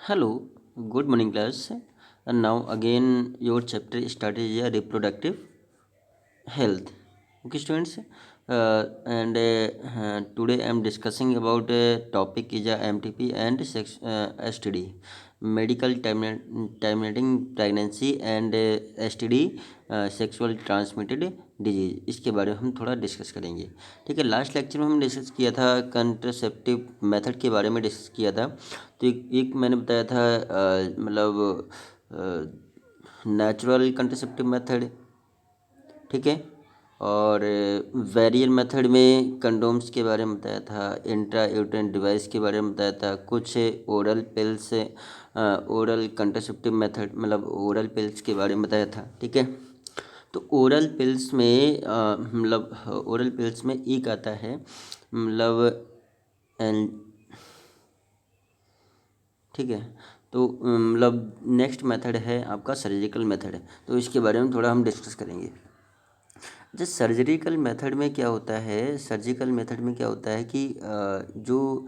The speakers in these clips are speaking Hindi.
Hello, good morning, class. And now again, your chapter started is reproductive health. Okay, students. And today I am discussing about a topic is MTP and STD, medical terminating pregnancy and STD, sexual transmitted disease. इसके बारे में हम थोड़ा डिस्कस करेंगे। ठीक है, लास्ट लेक्चर में हम डिस्कस किया था कंट्रासेप्टिव मेथड के बारे में डिस्कस किया था। तो एक मैंने बताया था मतलब नेचुरल कंट्रासेप्टिव मेथड, ठीक है। और वेरियर मेथड में कंडोम्स के बारे में बताया था, इंट्रा यूटेराइन डिवाइस के बारे में बताया था, कुछ oral pills, oral contraceptive method मतलब ओरल पिल्स के बारे में बताया था, ठीक है। तो ओरल पिल्स में मतलब ओरल पिल्स में एक आता है मतलब ठीक है। तो मतलब नेक्स्ट मेथड है आपका सर्जिकल मेथड है, तो इसके बारे में थोड़ा हम डिस्कस करेंगे। जैसे सर्जिकल मेथड में क्या होता है, सर्जिकल मेथड में क्या होता है कि जो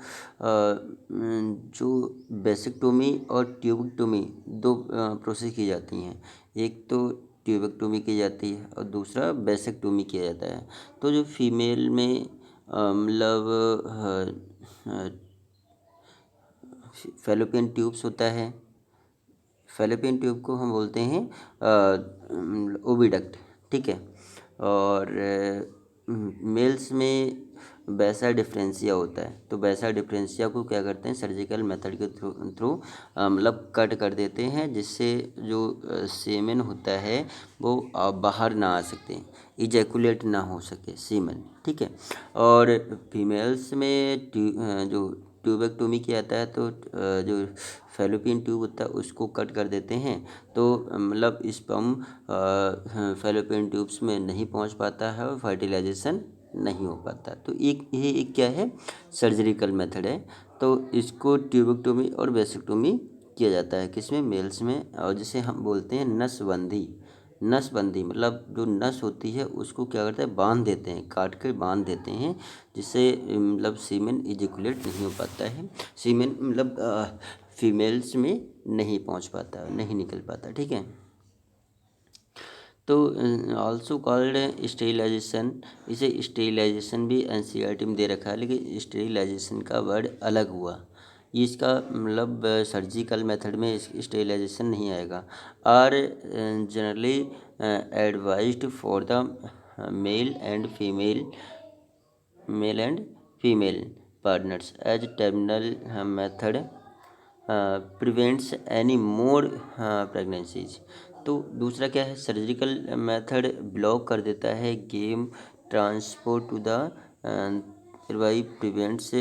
बेसिक्टोमी और ट्यूबेक्टोमी दो प्रोसेस की जाती हैं। एक तो ट्यूबेक्टोमी की जाती है और दूसरा बेसिक्टोमी किया जाता है। तो जो फीमेल में मतलब फैलोपियन ट्यूब्स होता है, फैलोपियन ट्यूब को हम बोलते हैं ओविडक्ट, ठीक है। और मेल्स में वैसा डिफरेंशिया होता है। तो वैसा डिफरेंशिया को क्या करते हैं, सर्जिकल मेथड के थ्रू मतलब कट कर देते हैं, जिससे जो सीमेन होता है वो बाहर ना आ सकते, इजैकुलेट ना हो सके सीमेन, ठीक है। और फीमेल्स में जो ट्यूबेक्टोमी किया जाता है, तो जो फैलोपियन ट्यूब होता है उसको कट कर देते हैं। तो मतलब स्पर्म फैलोपियन ट्यूब्स में नहीं पहुंच पाता है और फर्टिलाइजेशन नहीं हो पाता। तो एक क्या है, सर्जरिकल मेथड है। तो इसको ट्यूबेक्टोमी और वेसेक्टोमी किया जाता है किसमें, मेल्स में। और जिसे हम बोलते हैं नसबंदी। नसबंदी मतलब जो नस होती है उसको क्या करते हैं, बांध देते हैं, काट कर बांध देते हैं, जिससे मतलब सीमेन इजेकुलेट नहीं हो पाता है, सीमेन मतलब फीमेल्स में नहीं पहुंच पाता, नहीं निकल पाता, ठीक है। तो ऑल्सो कॉल्ड स्टेरिलाइजेशन, इसे स्टेरिलाइजेशन भी एनसीईआरटी में दे रखा है, लेकिन स्टेरिलाइजेशन का वर्ड अलग हुआ। ये इसका मतलब सर्जिकल मेथड में स्टेरिलाइजेशन नहीं आएगा। Are generally advised for the male and female male and female partners as terminal method prevents any more pregnancies. तो दूसरा क्या है, सर्जिकल मेथड ब्लॉक कर देता है gamete transport to the way prevents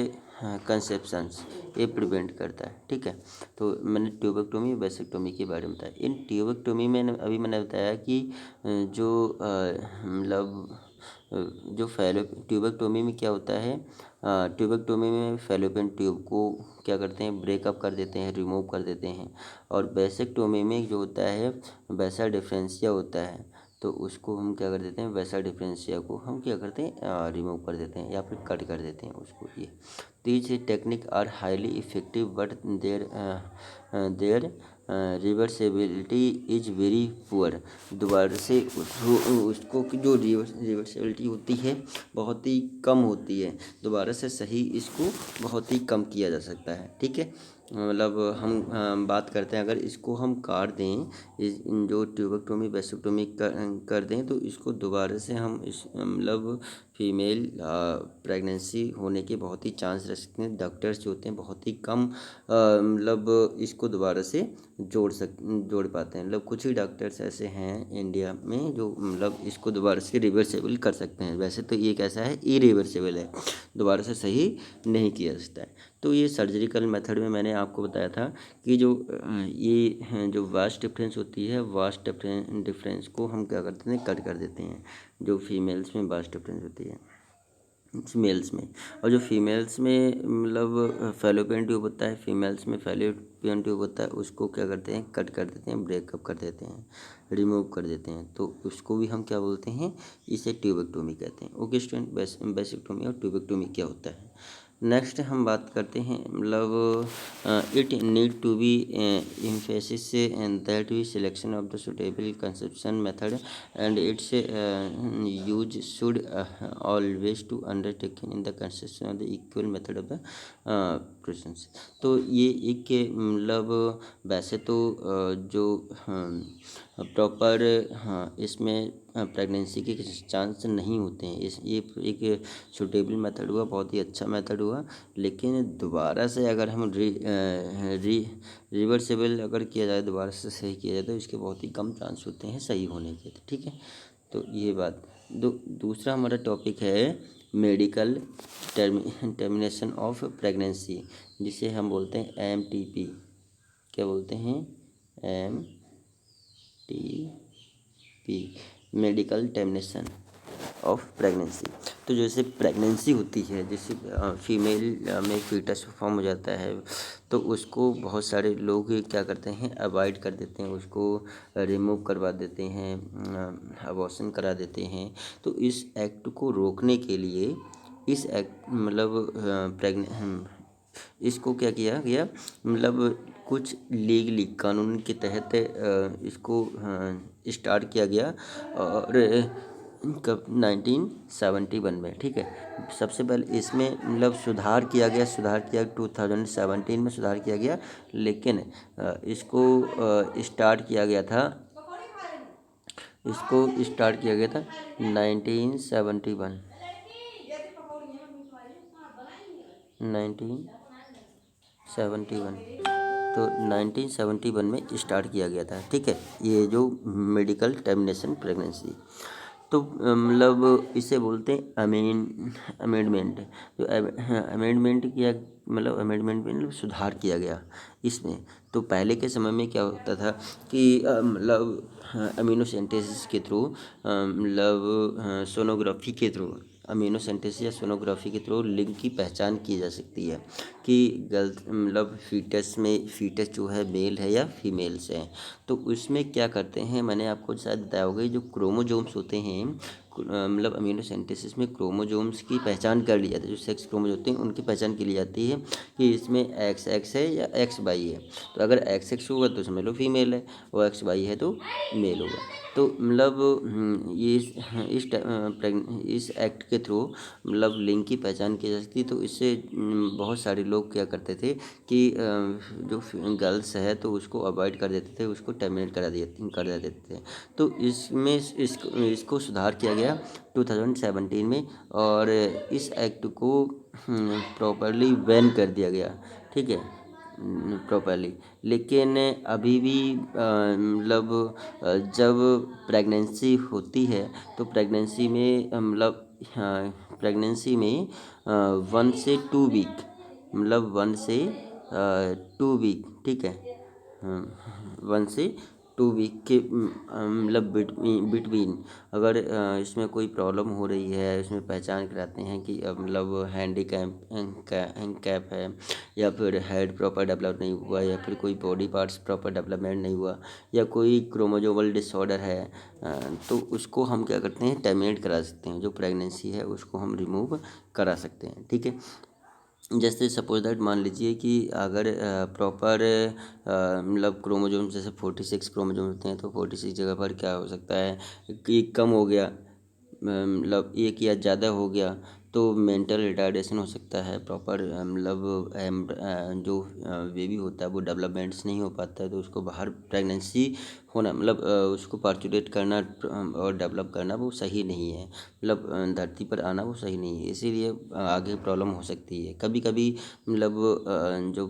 conceptions, ये प्रिवेंट करता है, ठीक है। तो मैंने ट्यूबेक्टोमी वेसेक्टोमी के बारे में बताया। इन ट्यूबेक्टोमी में मैंने बताया कि जो मतलब जो ट्यूबेक्टोमी में क्या होता है, ट्यूबेक्टोमी में फैलोपियन ट्यूब को क्या करते हैं, ब्रेकअप कर देते हैं, रिमूव कर देते हैं। और वेसेक्टोमी में जो होता है, वैसा डिफरेंशिया होता है, तो उसको हम क्या कर देते हैं, वैसा डिफरेंशिया को हम क्या करते हैं, रिमूव कर देते हैं या फिर कट कर देते हैं उसको। ये these technique are highly effective but there reversibility is very poor. दोबारा से उसको की जो रिवर्सिबिलिटी होती है बहुत ही कम होती है, दोबारा से सही इसको बहुत ही कम किया जा सकता है, ठीक है। मतलब हम बात करते हैं, अगर इसको हम काट दें, जो ट्यूबेक्टोमी वेसेक्टोमी कर दें, तो इसको दोबारा से हम इस मतलब फीमेल प्रेगनेंसी होने के बहुत ही चांस रह सकते हैं। डॉक्टर्स जो होते हैं बहुत ही कम मतलब इसको दोबारा से जोड़ पाते हैं। मतलब कुछ ही डॉक्टर्स ऐसे हैं इंडिया में जो मतलब इसको दोबारा से रिवर्सेबल कर सकते हैं। वैसे तो ये कैसा है, इरिवर्सेबल है, दोबारा से सही नहीं किया जा सकता है। तो ये सर्जरिकल मेथड में मैंने आपको बताया था कि जो वास्ट डिफरेंस होती है, वास्ट डिफरेंस को हम क्या करते हैं, कट कर देते हैं। जो फीमेल्स में वास्ट डिफरेंस होती है मेल्स में, और जो फीमेल्स में मतलब फैलोपियन ट्यूब होता है, फीमेल्स में फैलोपियन ट्यूब होता है, उसको क्या करते हैं, कट कर देते हैं, ब्रेकअप कर देते हैं, रिमूव कर देते हैं। तो उसको भी हम क्या बोलते हैं, इसे ट्यूबेक्टोमी कहते हैं। ओके स्टूडेंट, बेसिक्टोमी और ट्यूबेक्टोमी क्या होता है। नेक्स्ट हम बात करते हैं it need to be emphasis that we selection of the suitable conception method and its use should always to undertaken in the conception of the equal method of the process। तो ये एक वैसे तो जो प्रॉपर इसमें प्रेगनेंसी के चांस नहीं होते हैं। इस ये एक सूटेबल मेथड हुआ, बहुत ही अच्छा मेथड हुआ, लेकिन दोबारा से अगर हम रिवर्सेबल अगर किया जाए, दोबारा से सही किया जाए तो इसके बहुत ही कम चांस होते हैं सही होने के। ठीक है, तो ये बात। दूसरा हमारा टॉपिक है मेडिकल टर्मिनेशन ऑफ प्रेगनेंसी, जिसे हम बोलते हैं MTP। क्या बोलते हैं? MTP, medical termination of pregnancy. तो जैसे प्रेगनेंसी होती है, जैसे फीमेल में फीटस फॉर्म हो जाता है, तो उसको बहुत सारे लोग क्या करते हैं, अवॉइड कर देते हैं, उसको रिमूव करवा देते हैं, अबॉर्शन करा देते हैं। तो इस एक्ट को रोकने के लिए इस एक्ट इसको क्या किया गया, कुछ लीगली कानून के तहत इसको स्टार्ट किया गया, और कब 1971 में। ठीक है, सबसे पहले इसमें सुधार किया गया 2017 में सुधार किया गया, लेकिन इसको स्टार्ट किया गया था 1971 तो 1971 में स्टार्ट किया गया था। ठीक है, ये जो मेडिकल टर्मिनेशन प्रेगनेंसी, तो इसे बोलते हैं अमेंडमेंट। जो अमेंडमेंट किया, अमेंडमेंट में सुधार किया गया इसमें। तो पहले के समय में क्या होता था कि अमीनोसेंटेसिस के थ्रू, सोनोग्राफी के थ्रू, अमीनोसेंटेसिस या सोनोग्राफी के थ्रू लिंग की पहचान की जा सकती है कि गलत फीटस जो है मेल है या फीमेल्स है। तो उसमें क्या करते हैं, मैंने आपको शायद बताया होगा, जो क्रोमोजोम्स होते हैं, अमीनोसेंटेसिस में क्रोमोजोम्स की पहचान कर ली जाती है। जो सेक्स क्रोमोजोम होते हैं उनकी पहचान की ली जाती है कि इसमें XX है या XY है। तो अगर XX होगा तो समझ लो फीमेल है, और XY है तो मेल होगा। तो ये इस एक्ट के थ्रू लिंग की पहचान की जा सकती। तो इससे बहुत सारे लोग क्या करते थे कि जो गर्ल्स है तो उसको अवॉइड कर देते थे, उसको टर्मिनेट कर देते थे। तो इसमें इसको सुधार किया गया 2017 में, और इस एक्ट को प्रॉपरली बैन कर दिया गया। ठीक है, प्रॉपरली। लेकिन अभी भी जब प्रेगनेंसी होती है तो प्रेगनेंसी में 1 से 2 वीक, 1 से 2 वीक। ठीक है, 1 से 2 वीक के बिटवीन अगर इसमें कोई प्रॉब्लम हो रही है, इसमें पहचान कराते हैं कि हैंडीकैप है, या फिर हेड प्रॉपर डेवलप नहीं हुआ, या फिर कोई बॉडी पार्ट्स प्रॉपर डेवलपमेंट नहीं हुआ, या कोई क्रोमोजोमल डिसऑर्डर है, तो उसको हम क्या करते हैं, टर्मिनेट करा सकते हैं। जो प्रेगनेंसी है उसको हम रिमूव करा सकते हैं। ठीक है, जैसे सपोज दैट मान लीजिए कि अगर प्रॉपर क्रोमोजोम जैसे 46 क्रोमोजोम होते हैं, तो 46 जगह पर क्या हो सकता है कि कम हो गया, एक या ज़्यादा हो गया, तो मेंटल रिटार्डेशन हो सकता है। प्रॉपर जो बेबी होता है वो डेवलपमेंट्स नहीं हो पाता है, तो उसको बाहर प्रेगनेंसी होना, उसको पार्चुलेट करना और डेवलप करना वो सही नहीं है, धरती पर आना वो सही नहीं है। इसीलिए आगे प्रॉब्लम हो सकती है। कभी कभी जो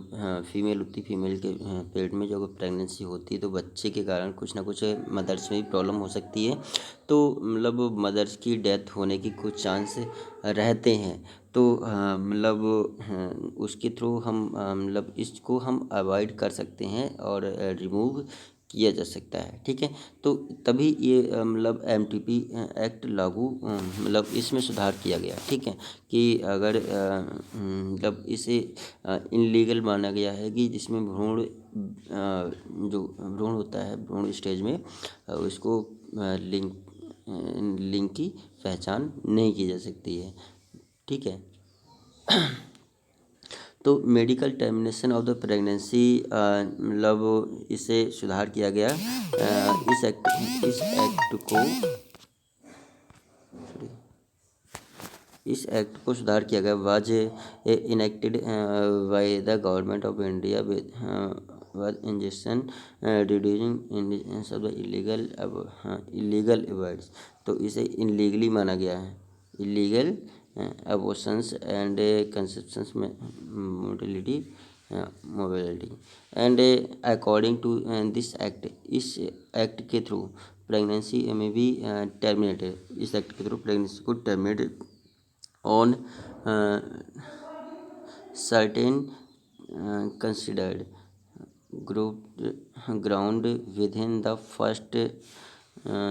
फीमेल होती, फीमेल के पेट में जो प्रेगनेंसी होती है, तो बच्चे के कारण कुछ ना कुछ मदर्स में भी प्रॉब्लम हो सकती है। तो मदर्स की डेथ होने की कुछ चांस रहते हैं। तो उसके थ्रू हम इसको हम अवॉइड कर सकते हैं और रिमूव किया जा सकता है। ठीक है, तो तभी ये MTP एक्ट लागू इसमें सुधार किया गया। ठीक है, कि अगर इसे इनलीगल माना गया है कि जिसमें जो भ्रूण होता है, भ्रूण स्टेज में उसको लिंग की पहचान नहीं की जा सकती है। ठीक है। तो medical termination of the pregnancy मतलब इसे सुधार किया गया। इस एक्ट को सुधार किया गया। Was enacted by the government of India with was injection reducing indigence of the illegal aborts. तो इसे इलीगली माना गया है। Illegal abortions and conceptions motility mobility and according to this act, इस एक्ट के थ्रू प्रेगनेंसी में भी टर्मिनेटेड, इस एक्ट के थ्रू प्रेगनेंसी को terminate on certain considered ground within the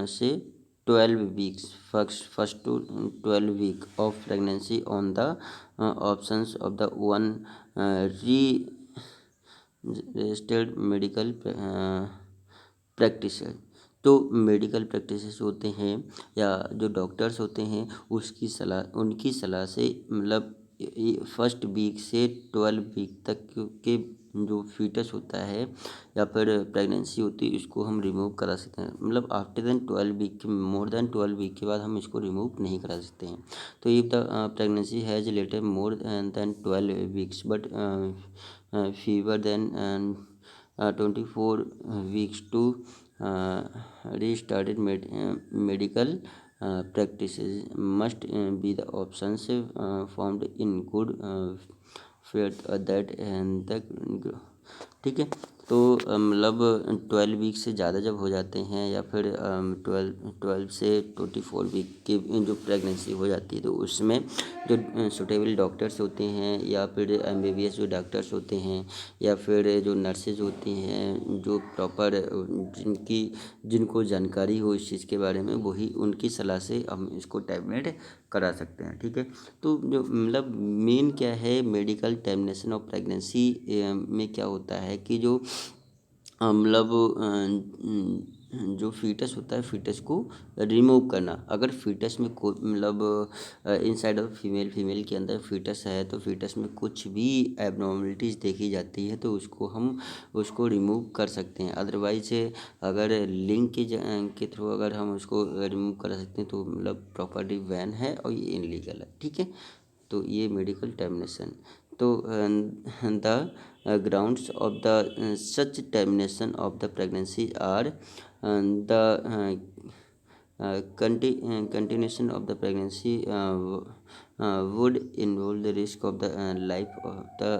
say 12 weeks, first to 12 week of pregnancy on the options of the one registered medical practitioner। तो मेडिकल प्रैक्टिसेस होते हैं या जो डॉक्टर्स होते हैं उनकी सलाह से मतलब फर्स्ट वीक से 12 वीक तक के जो फीटस होता है या फिर प्रेगनेंसी होती है इसको हम रिमूव करा सकते हैं। मतलब आफ्टर देन 12 वीक के मोर देन 12 वीक के बाद हम इसको रिमूव नहीं करा सकते हैं। तो if the pregnancy has later more than 12 weeks but fewer than 24 weeks to restarted medical practices must be the options found in good faith that and the ठीक है। तो मतलब 12 वीक से ज़्यादा जब हो जाते हैं या फिर 12 से 24 वीक की जो प्रेगनेंसी हो जाती है तो उसमें जो सुटेबल डॉक्टर्स होते हैं या फिर MBBS जो डॉक्टर्स होते हैं या फिर जो नर्सेज होती हैं जो प्रॉपर जिनको जानकारी हो इस चीज़ के बारे में वही उनकी सलाह से हम इसको टर्मिनेट करा सकते हैं। ठीक है। तो जो मतलब मेन क्या है मेडिकल टर्मिनेशन ऑफ प्रेगनेंसी में क्या होता है कि जो मतलब जो फीटस होता है फीटस को रिमूव करना। अगर फीटस में कोई मतलब इनसाइड ऑफ फीमेल के अंदर फीटस है तो फीटस में कुछ भी एबनॉर्मलिटीज़ देखी जाती है तो उसको रिमूव कर सकते हैं। अदरवाइज अगर लिंक के थ्रू अगर हम उसको रिमूव कर सकते हैं तो मतलब प्रॉपर्टी बैन है और ये इनलीगल है। ठीक है। तो ये मेडिकल टर्मिनेशन। तो the grounds of the such termination of the pregnancy are the continuation of the pregnancy would involve the risk of the life of the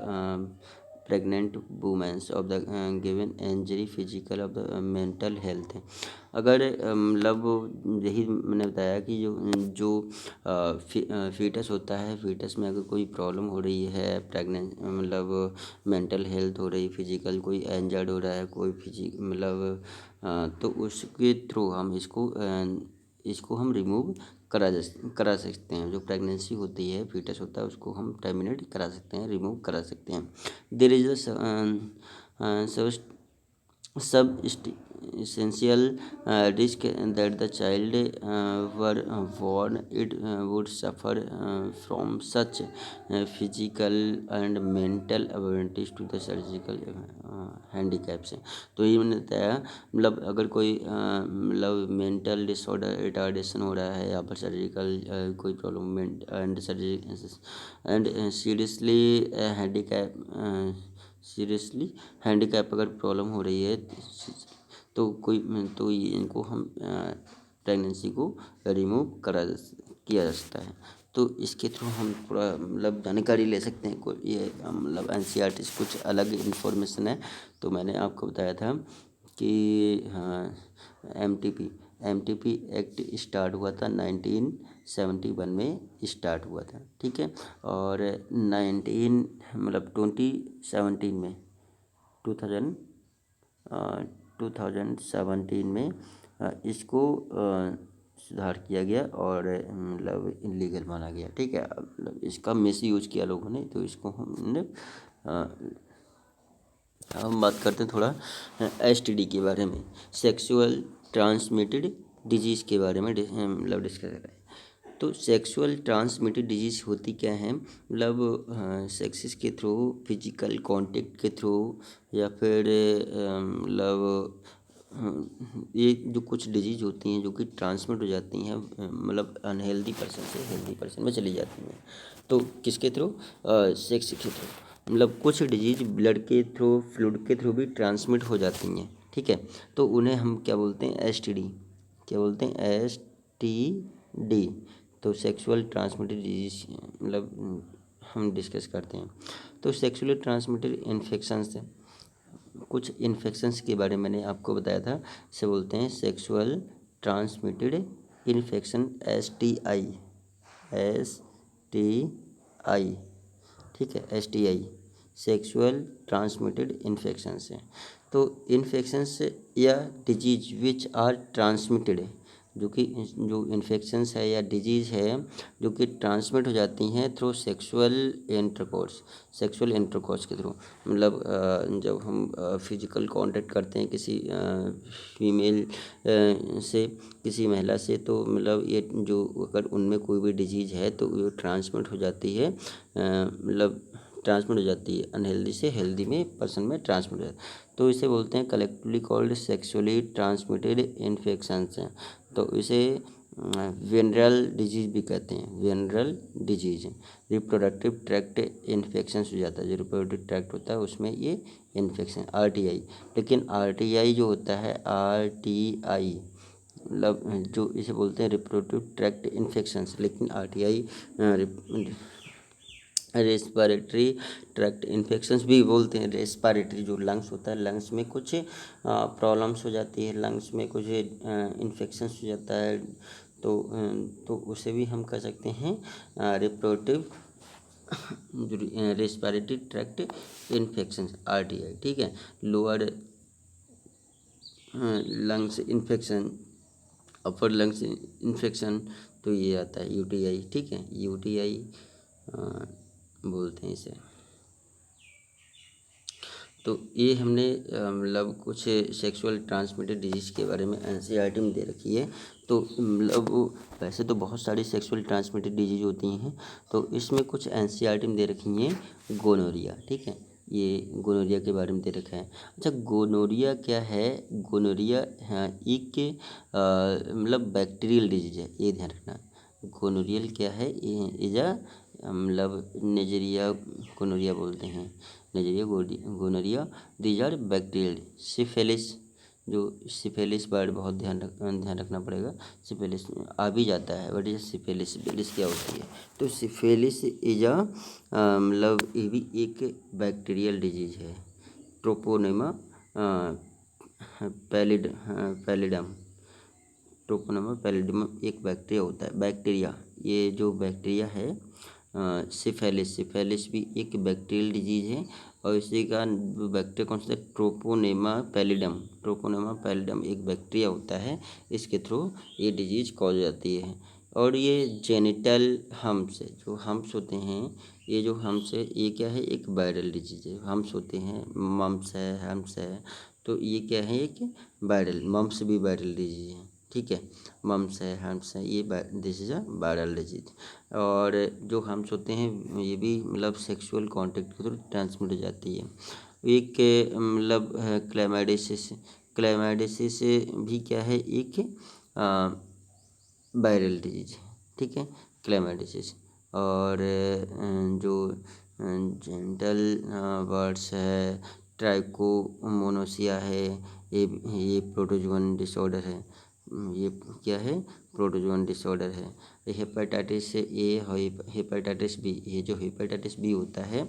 pregnant women of the given injury physical of the mental health। अगर मतलब यही मैंने बताया कि जो फीटस होता है फीटस में अगर कोई प्रॉब्लम हो रही है प्रेगनेंट मतलब मेंटल हेल्थ हो रही फिजिकल कोई इंजर्ड हो रहा है कोई मतलब तो उसके थ्रू हम इसको हम रिमूव करा सकते हैं। जो प्रेगनेंसी होती है फीटस होता है उसको हम टर्मिनेट करा सकते हैं रिमूव करा सकते हैं। देयर इज अ सब essential risk that the child were born it would suffer from such physical and mental abilities to the surgical handicaps। तो ये मैंने बताया मतलब अगर कोई मतलब मेंटल डिसऑर्डर रिटार्डेशन हो रहा है या फिर सर्जिकल कोई problem and surgery and seriously handicap अगर प्रॉब्लम हो रही है तो इनको हम प्रेगनेंसी को रिमूव किया जा सकता है। तो इसके थ्रू हम पूरा मतलब जानकारी ले सकते हैं। कोई ये मतलब NCERT कुछ अलग इन्फॉर्मेशन है। तो मैंने आपको बताया था कि हाँ MTP एक्ट स्टार्ट हुआ था 1971 में स्टार्ट हुआ था। ठीक है। और 2017 में 2017 में इसको सुधार किया गया और मतलब इलीगल माना गया। ठीक है। मतलब इसका मिस यूज किया लोगों ने तो इसको हमने हम बात करते हैं थोड़ा STD के बारे में, सेक्सुअल ट्रांसमिटेड डिजीज़ के बारे में मतलब डिस्कस करें। तो सेक्सुअल ट्रांसमिटेड डिजीज़ होती क्या है, मतलब सेक्सेस के थ्रू, फिजिकल कांटेक्ट के थ्रू, या फिर मतलब ये जो कुछ डिजीज़ होती हैं जो कि ट्रांसमिट हो जाती हैं, मतलब अनहेल्दी पर्सन से हेल्दी पर्सन में चली जाती हैं। तो किसके थ्रू? सेक्स के थ्रू। मतलब कुछ डिजीज ब्लड के थ्रू, फ्लूइड के थ्रू भी ट्रांसमिट हो जाती हैं, ठीक है। तो उन्हें हम क्या बोलते हैं? एसटीडी। क्या बोलते हैं? एसटीडी। तो सेक्सुअल ट्रांसमिटेड डिजीज, मतलब हम डिस्कस करते हैं। तो सेक्सुअली ट्रांसमिटेड इन्फेक्शंस, कुछ इन्फेक्शंस के बारे में मैंने आपको बताया था, इसे बोलते हैं sexual transmitted infection, STI। STI, ठीक है, STI सेक्सुअल ट्रांसमिटेड इन्फेक्शंस है। तो इन्फेक्शंस या डिजीज विच आर ट्रांसमिटेड, जो कि जो इन्फेक्शंस है या डिजीज़ है जो कि ट्रांसमिट हो जाती हैं थ्रू सेक्सुअल इंटरकोर्स के थ्रू। मतलब जब हम फिजिकल कांटेक्ट करते हैं किसी फीमेल से, किसी महिला से, तो मतलब ये जो अगर उनमें कोई भी डिजीज़ है तो ये ट्रांसमिट हो जाती है, मतलब ट्रांसमिट हो जाती है अनहेल्दी से हेल्दी में पर्सन में ट्रांसमिट हो जाती है। तो इसे बोलते हैं collectively called sexually transmitted infections हैं। तो इसे वेनरल डिजीज़ भी कहते हैं। Venereal disease reproductive tract infection हो जाता है, जो रिप्रोडक्टिव ट्रैक्ट होता है उसमें ये इन्फेक्शन, RTI। लेकिन RTI जो होता है, RTI मतलब जो इसे बोलते हैं रिप्रोडक्टिव ट्रैक्ट इन्फेक्शंस, लेकिन RTI रेस्पिरेटरी ट्रैक्ट इन्फेक्शंस भी बोलते हैं। रेस्पिरेटरी जो लंग्स होता है, लंग्स में कुछ प्रॉब्लम्स हो जाती है, लंग्स में कुछ इन्फेक्शंस हो जाता है, तो उसे भी हम कह सकते हैं reproductive respiratory tract infections, RTI, ठीक है। लोअर लंग्स इन्फेक्शन, अपर लंग्स इन्फेक्शन, तो ये आता है UTI, ठीक है, UTI बोलते हैं इसे। तो ये हमने मतलब कुछ सेक्सुअल ट्रांसमिटेड डिजीज़ के बारे में NCERT में दे रखी है। तो मतलब वैसे तो बहुत सारी सेक्सुअल ट्रांसमिटेड डिजीज़ होती हैं, तो इसमें कुछ NCERT में दे रखी हैं। गोनोरिया, ठीक है, ये गोनोरिया के बारे में दे रखा है। अच्छा, गोनोरिया क्या है? गोनोरिया हाँ, एक मतलब बैक्टीरियल डिजीज है, ये ध्यान रखना। गोनोरियल क्या है? इज अ मतलब नेजरिया गोनोरिया बोलते हैं, Neisseria gonorrhoea. These are bacterial. Syphilis, जो सिफिलिस वर्ड बहुत ध्यान रखना पड़ेगा। सिफिलिस आ भी जाता है, बट ये सिफिलिस, सिफिलिस क्या होती है? तो सिफिलिस इज अ मतलब ये भी एक बैक्टीरियल डिजीज है। ट्रोपोनेमा पैलिडम, ट्रोपोनेमा पैलिडम एक बैक्टीरिया होता है। बैक्टीरिया, ये जो बैक्टीरिया है सिफेलिस भी एक बैक्टीरियल डिजीज है। और इसी का बैक्टीरिया कौन सा है? ट्रोपोनेमा पैलिडम एक बैक्टीरिया होता है, इसके थ्रू ये डिजीज कॉज हो जाती है। और ये जेनिटल हम्स, जो हम्स होते हैं, ये जो हम्स है ये क्या है? एक वायरल डिजीज है। हम्स होते हैं, मम्स है, हम्स है, तो ये क्या है? एक वायरल, मम्स भी वायरल डिजीज है, ठीक है। मम्स है, हम्स है, ये this is a viral disease. और जो हम्स होते हैं ये भी मतलब सेक्सुअल कांटेक्ट के थ्रू ट्रांसमिट हो जाती है। एक मतलब क्लैमाइडिसिस, क्लैमाइडिसिस भी क्या है? एक वायरल डिजीज, ठीक है, क्लैमाइडिसिस। और जो जेंटल वर्ड्स है, ट्राइकोमोनोसिया है, ये प्रोटोजोन डिसऑर्डर है। ये क्या है? प्रोटोजोन डिसऑर्डर है। हेपेटाइटिस ए, हेपेटाइटिस बी, ये जो हेपेटाइटिस बी होता है,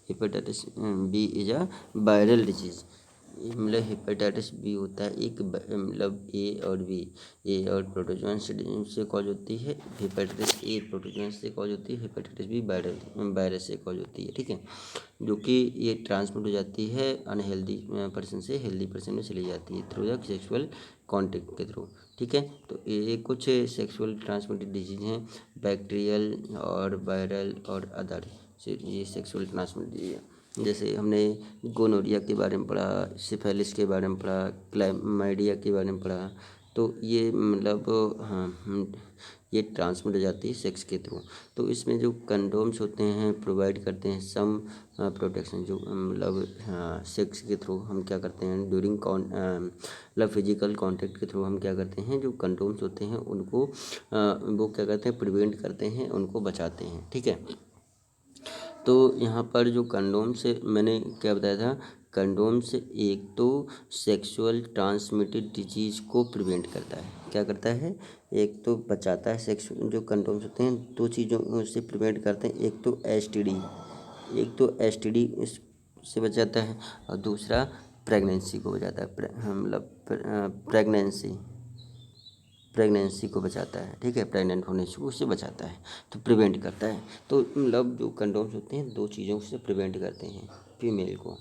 hepatitis B is a viral disease. मतलब हेपेटाइटिस बी होता है एक मतलब ए और प्रोटोजोन से कॉज होती है। हेपेटाइटिस ए प्रोटोजोन से कॉज होती है, हेपेटाइटिस बी वायरस से कॉज होती है, ठीक है। जो कि ये ट्रांसमिट हो जाती है अनहेल्दी पर्सन से हेल्दी पर्सन में चली जाती है थ्रू द सेक्सुअल कॉन्टेक्ट के थ्रू, ठीक है। तो ये कुछ सेक्सुअल ट्रांसमिटेड डिजीज हैं, बैक्टीरियल और वायरल और अदर, ये सेक्सुअल ट्रांसमिटेड डिजीज है। जैसे हमने गोनोरिया के बारे में पढ़ा, सिफिलिस के बारे में पढ़ा, क्लैमाइडिया के बारे में पढ़ा। तो ये मतलब हाँ ये ट्रांसमिट हो जाती है सेक्स के थ्रू। तो इसमें जो कंडोम्स होते हैं प्रोवाइड करते हैं सम प्रोटेक्शन, जो मतलब सेक्स के थ्रू हम क्या करते हैं ड्यूरिंग मतलब फिजिकल कांटेक्ट के थ्रू हम क्या करते हैं, जो कंडोम्स होते हैं उनको वो क्या करते हैं प्रिवेंट करते हैं, उनको बचाते हैं। ठीक है। तो यहाँ पर जो कंडोम से मैंने क्या बताया था, कंडोम से एक तो सेक्सुअल ट्रांसमिटेड डिजीज़ को प्रिवेंट करता है, क्या करता है, एक तो बचाता है सेक्स, जो कंडोम्स होते हैं दो चीज़ों से प्रिवेंट करते हैं, एक तो एसटीडी, एक तो एसटीडी से बचाता है और दूसरा प्रेगनेंसी को बचाता है, मतलब प्रेगनेंसी को बचाता है। ठीक है, प्रेग्नेंट होने से उससे बचाता है, तो प्रिवेंट करता है। तो मतलब जो कंडोम्स होते हैं दो चीज़ों से प्रिवेंट करते हैं फीमेल को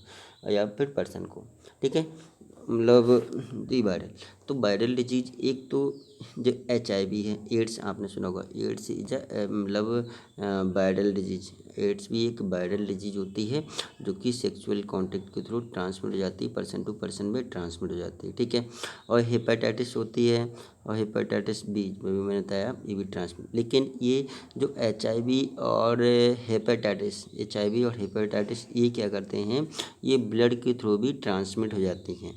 या फिर पर्सन को। ठीक है, मतलब दी वायरल, तो वायरल डिजीज एक तो जो HIV है, एड्स आपने सुना होगा, एड्स इज मतलब वायरल डिजीज, एड्स भी एक वायरल डिजीज होती है जो कि सेक्सुअल कांटेक्ट के थ्रू ट्रांसमिट हो जाती है, पर्सन टू पर्सन में ट्रांसमिट हो जाती है। ठीक है, और हेपेटाइटिस होती है, और हेपेटाइटिस बी में भी मैंने बताया ये भी ट्रांसमिट, लेकिन ये जो HIV और हेपेटाइटिस ये क्या करते हैं, ये ब्लड के थ्रू भी ट्रांसमिट हो जाती हैं।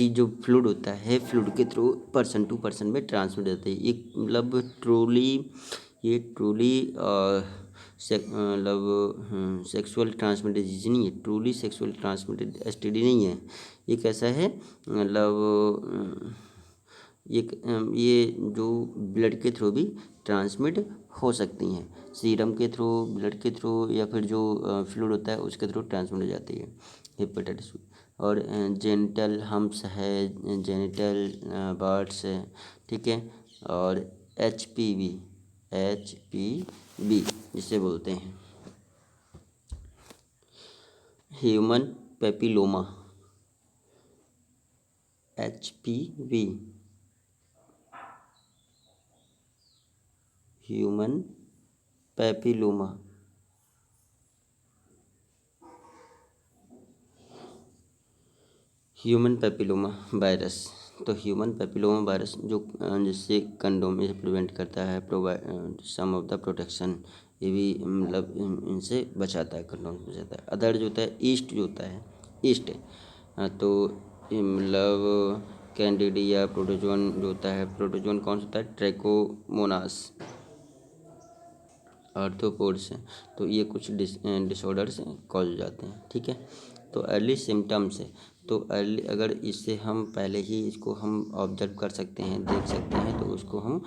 जो फ्लूइड होता है फ्लूइड के थ्रू पर्सन टू पर्सन में ट्रांसमिट हो जाती है। ये मतलब ट्रूली मतलब सेक्सुअल ट्रांसमिटेड डिजीज नहीं है, ट्रूली सेक्सुअल ट्रांसमिटेड STD नहीं है। ये कैसा है, मतलब ये जो ब्लड के थ्रू भी ट्रांसमिट हो सकती हैं, सीरम के थ्रू, ब्लड के थ्रू, या फिर जो फ्लूइड होता है उसके थ्रू ट्रांसमिट हो जाती है हेपेटाइटिस। और जेनिटल हम्प्स है, जेनिटल बर्ड्स है। ठीक है, और HPV जिसे बोलते हैं human papilloma, HPV human papilloma, human papilloma virus. तो ह्यूमन पेपिलोमा वायरस जो जिससे कंडोम से प्रिवेंट करता है, provide some of the protection, ये भी मतलब इनसे बचाता है, कंडोम से बचाता है। अदर जो होता है ईस्ट जो होता है, ईस्ट तो ये मतलब कैंडिडिया प्रोटोजोन जो होता है, प्रोटोजोन कौन सा होता है, ट्रैकोमोनास आर्थ्रोपोड्स हैं। तो ये कुछ डिसऑर्डर्स कॉज हो जाते हैं। ठीक है, तो अर्ली सिम्टम्स है, तो अर्ली अगर इससे हम पहले ही इसको हम ऑब्जर्व कर सकते हैं, देख सकते हैं, तो उसको हम